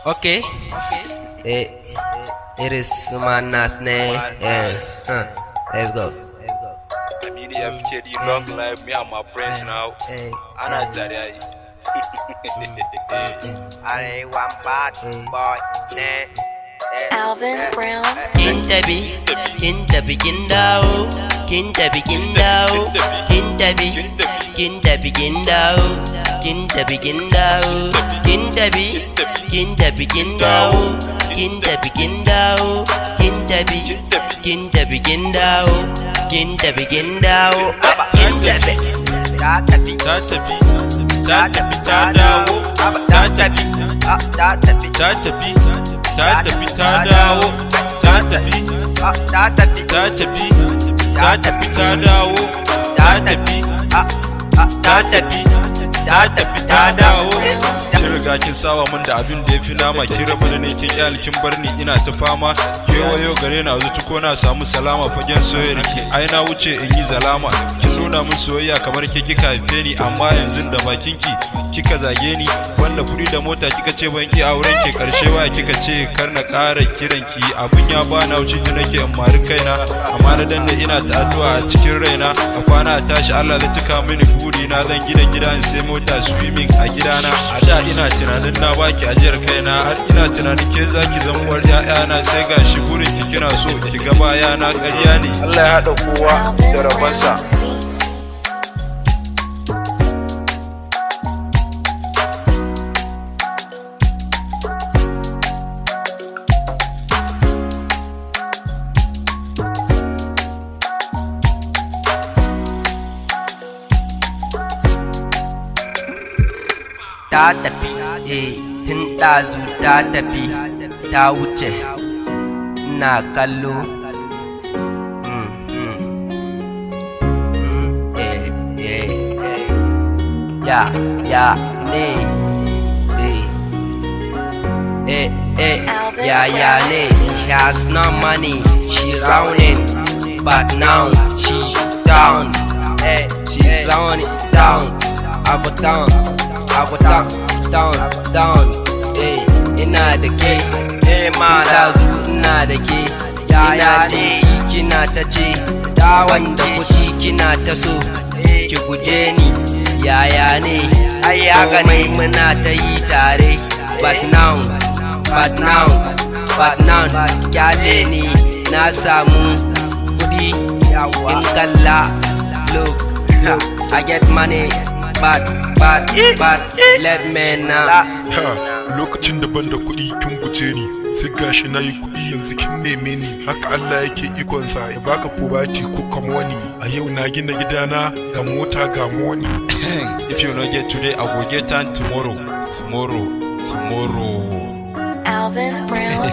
Okay. It, it is Sumanas name. Let's go. Media featured you long life, me and my friends now. And I tell you, I one bad boy. Alvin Brown. Kintabi, Kintabi Kindao, Kintabi Kindao, Kintabi, Kintabi Kindao, Kintabi Kindao, Kintabi, Kintabi Kindao, Kintabi Kindao, Kintabi, Kintabi Kindao, Kintabi Kindao, Kintabi. Tatabi, tatabi, tatabi, tadawo, tatabi, tatabi, tatabi, tatabi, tadawo, tatabi, tatabi, tatabi, tatabi, tadawo, tatabi, tatabi, tatabi, tadawo. Kin riga kin sawa mun da abin da yafi nama, kin rabu da ni kin kyale kin bar ni ina ta fama, kewayo gare na zuci ko na samu salama fagen soyayya ki ai na wuce in yi zalama, kin nuna min soyayya kamar ke kika haife ni amma yanzu da bakin ki kika zage ni, wanda kudi da mota kika ce ban ki auren ki, karshe waya kika ce kar na ƙara kiran ki, abun ya ba na wuce ki nake in mari kaina, amma na danna ina ta addu'a a cikin raina, a kwana a tashi Allah zai cika mini buri na, zan gina gida in sai mota swimming a gidana, a da ina tunanin na baki ajiyar kaina, har ina tunanin ke zaki zama uwar ƴaƴana, sai gashi burin ki kina so ki ga bayana, ƙarya ne Allah ya haɗa kowa da rabansa. Ta tafi, tun ɗazu ta tafi, ta wuce, ina kallo. Ya, ne, ya, ne, she has no money, she rounding, but now she down, she rounding down, I go down. I go down, ina da ke, ina da ke, ina ji kina ta ce, wanda kuɗi kina ta so, ki guje ni, yaya ne, komai muna ta yi tare, but now, kyale ni, na samu kuɗi, in kalla, look, I get money. But let me now. Lokacin daban da kuɗi kin guje ni, sai gashi na yi kuɗi yanzu kin neme ni, haka Allah yake ikonsa ya baka fubati ko kamoni. A yau na gina gidana ga mota ga moni. If you don't get today, I will get on tomorrow. Alvin Brown.